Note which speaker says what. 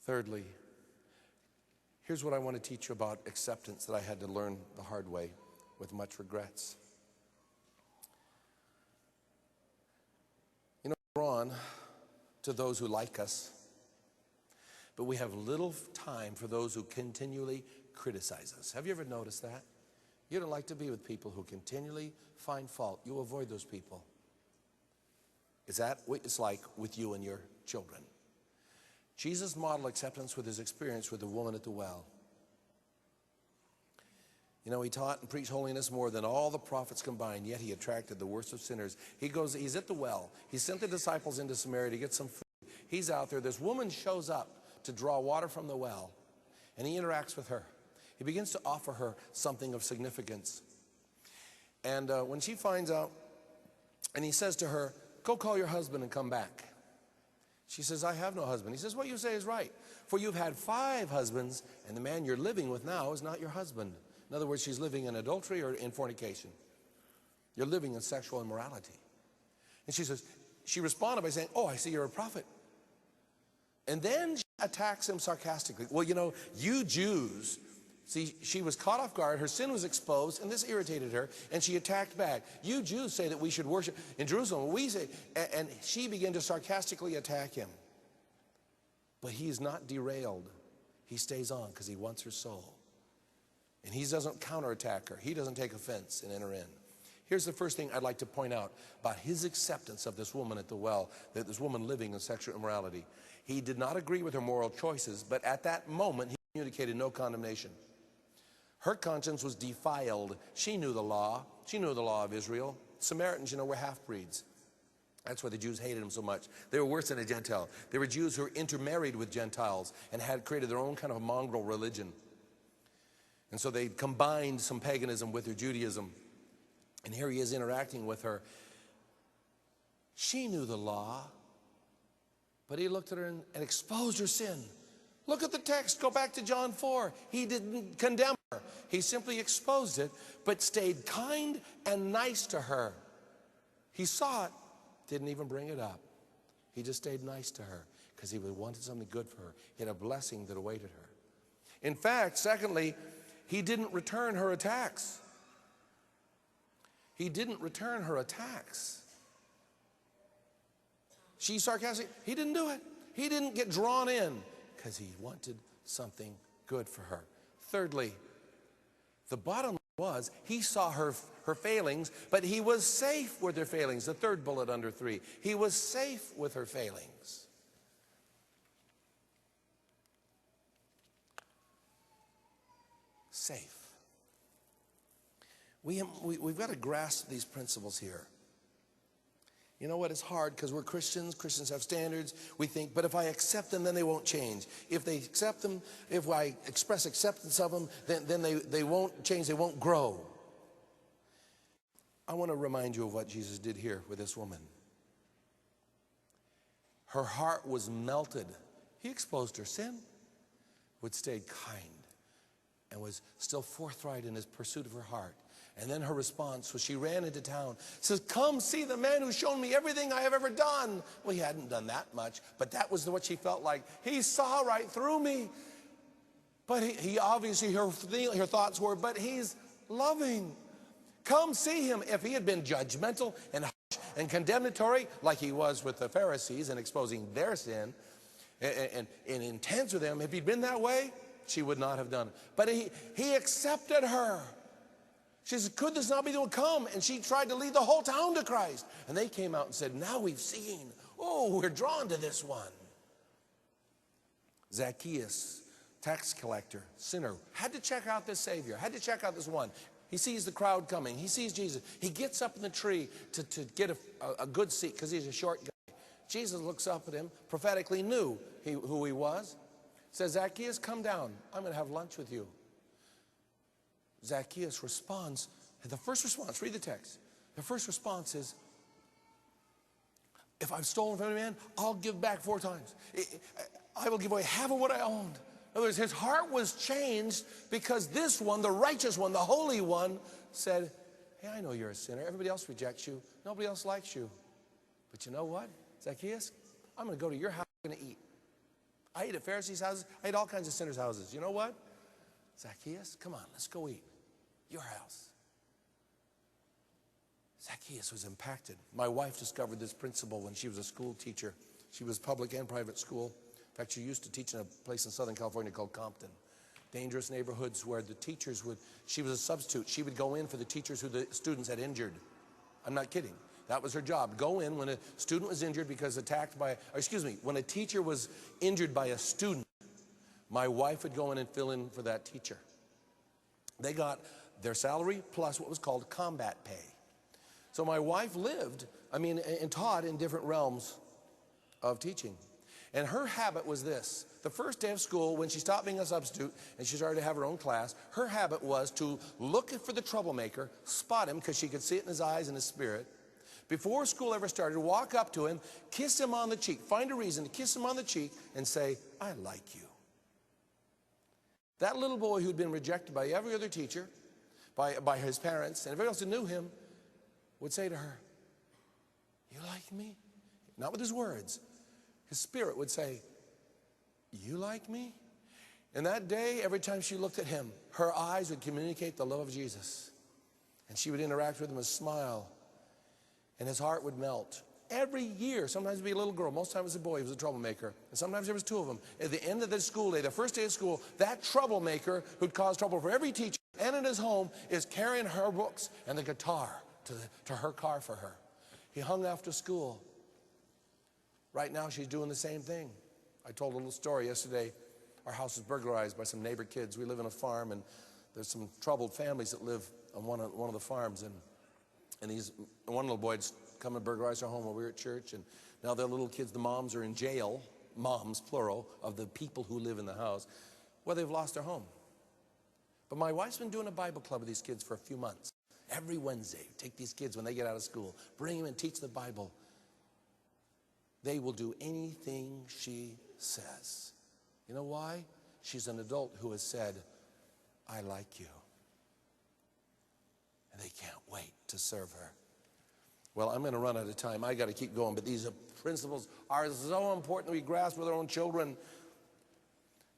Speaker 1: Thirdly, here's what I want to teach you about acceptance that I had to learn the hard way with much regrets. You know, we're drawn to those who like us, but we have little time for those who continually criticize us. Have you ever noticed that? You don't like to be with people who continually find fault. You avoid those people. Is that what it's like with you and your children? Jesus modeled acceptance with his experience with the woman at the well. You know, he taught and preached holiness more than all the prophets combined, yet he attracted the worst of sinners. He's at the well. He sent the disciples into Samaria to get some food. He's out there. This woman shows up to draw water from the well, and he interacts with her. He begins to offer her something of significance. And when she finds out, and he says to her, "Go call your husband and come back." She says, "I have no husband." He says, "What you say is right. For you've had 5 husbands, and the man you're living with now is not your husband." In other words, she's living in adultery or in fornication. You're living in sexual immorality. And she responded by saying, "Oh, I see you're a prophet." And then she attacks him sarcastically. "Well, you know, you Jews," see, she was caught off guard, her sin was exposed, and this irritated her, and she attacked back. "You Jews say that we should worship in Jerusalem. We say," and she began to sarcastically attack him. But he is not derailed. He stays on because he wants her soul. And he doesn't counterattack her. He doesn't take offense and enter in. Here's the first thing I'd like to point out about his acceptance of this woman at the well, that this woman living in sexual immorality. He did not agree with her moral choices, but at that moment, he communicated no condemnation. Her conscience was defiled. She knew the law. She knew the law of Israel. Samaritans, you know, were half-breeds. That's why the Jews hated them so much. They were worse than a Gentile. They were Jews who were intermarried with Gentiles and had created their own kind of mongrel religion. And so they combined some paganism with their Judaism. And here he is interacting with her. She knew the law, but he looked at her and exposed her sin. Look at the text. Go back to John 4. He didn't condemn her. He simply exposed it, but stayed kind and nice to her. He saw it, didn't even bring it up. He just stayed nice to her because he wanted something good for her. He had a blessing that awaited her. In fact, secondly, he didn't return her attacks. He didn't return her attacks. She's sarcastic. He didn't do it. He didn't get drawn in because he wanted something good for her. Thirdly, the bottom line was he saw her failings, but he was safe with her failings. The third bullet under 3. He was safe with her failings. Safe. We've got to grasp these principles here. You know what? It's hard because we're Christians. Christians have standards. We think, but if I accept them, then they won't change. If they accept them, if I express acceptance of them, then they won't change. They won't grow. I want to remind you of what Jesus did here with this woman. Her heart was melted. He exposed her sin, but stayed kind and was still forthright in his pursuit of her heart. And then her response was she ran into town, says, "Come see the man who's shown me everything I have ever done." Well, he hadn't done that much, but that was what she felt like. He saw right through me. But he obviously, her thoughts were, but he's loving. Come see him. If he had been judgmental and harsh and condemnatory, like he was with the Pharisees and exposing their sin, and intense with them, if he'd been that way, she would not have done it. But he accepted her. She said, "Could this not be the one? Come." And she tried to lead the whole town to Christ. And they came out and said, "Now we've seen. Oh, we're drawn to this one." Zacchaeus, tax collector, sinner, had to check out this Savior, had to check out this one. He sees the crowd coming. He sees Jesus. He gets up in the tree to get a good seat because he's a short guy. Jesus looks up at him, prophetically knew who he was. Says, "Zacchaeus, come down. I'm going to have lunch with you." Zacchaeus responds. The first response, read the text. The first response is, "If I've stolen from any man, I'll give back 4 times. I will give away half of what I owned." In other words, his heart was changed because this one, the righteous one, the holy one, said, "Hey, I know you're a sinner. Everybody else rejects you. Nobody else likes you. But you know what, Zacchaeus? I'm going to go to your house and eat. I ate at Pharisees' houses. I ate all kinds of sinners' houses. You know what? Zacchaeus, come on, let's go eat. Your house. Zacchaeus was impacted. My wife discovered this principle when she was a school teacher. She was public and private school. In fact, she used to teach in a place in Southern California called Compton. Dangerous neighborhoods where the teachers would, she was a substitute. She would go in for the teachers who the students had injured. I'm not kidding. That was her job. Go in when a student was injured because attacked by, when a teacher was injured by a student, my wife would go in and fill in for that teacher. They got their salary plus what was called combat pay. So my wife lived, and taught in different realms of teaching. And her habit was this. The first day of school, when she stopped being a substitute and she started to have her own class, her habit was to look for the troublemaker, spot him because she could see it in his eyes and his spirit. Before school ever started, walk up to him, kiss him on the cheek, find a reason to kiss him on the cheek and say, I like you. That little boy who'd been rejected by every other teacher, by his parents, and everybody else who knew him, would say to her, you like me? Not with his words. His spirit would say, you like me? And that day, every time she looked at him, her eyes would communicate the love of Jesus. And she would interact with him with a smile. And his heart would melt. Every year, sometimes it'd be a little girl, most times it was a boy, he was a troublemaker. And sometimes there was two of them. At the end of the school day, the first day of school, that troublemaker who'd cause trouble for every teacher and in his home is carrying her books and the guitar to her car for her. He hung after school. Right now, she's doing the same thing. I told a little story yesterday. Our house was burglarized by some neighbor kids. We live in a farm, and there's some troubled families that live on one of the farms. And one little boy had come and burglarized our home while we were at church. And now their little kids, the moms, are in jail, moms, plural, of the people who live in the house. Well, they've lost their home. But my wife's been doing a Bible club with these kids for a few months. Every Wednesday, take these kids when they get out of school, bring them and teach the Bible. They will do anything she says. You know why? She's an adult who has said, I like you. And they can't wait to serve her. Well, I'm going to run out of time. I got to keep going, but these principles are so important we grasp with our own children.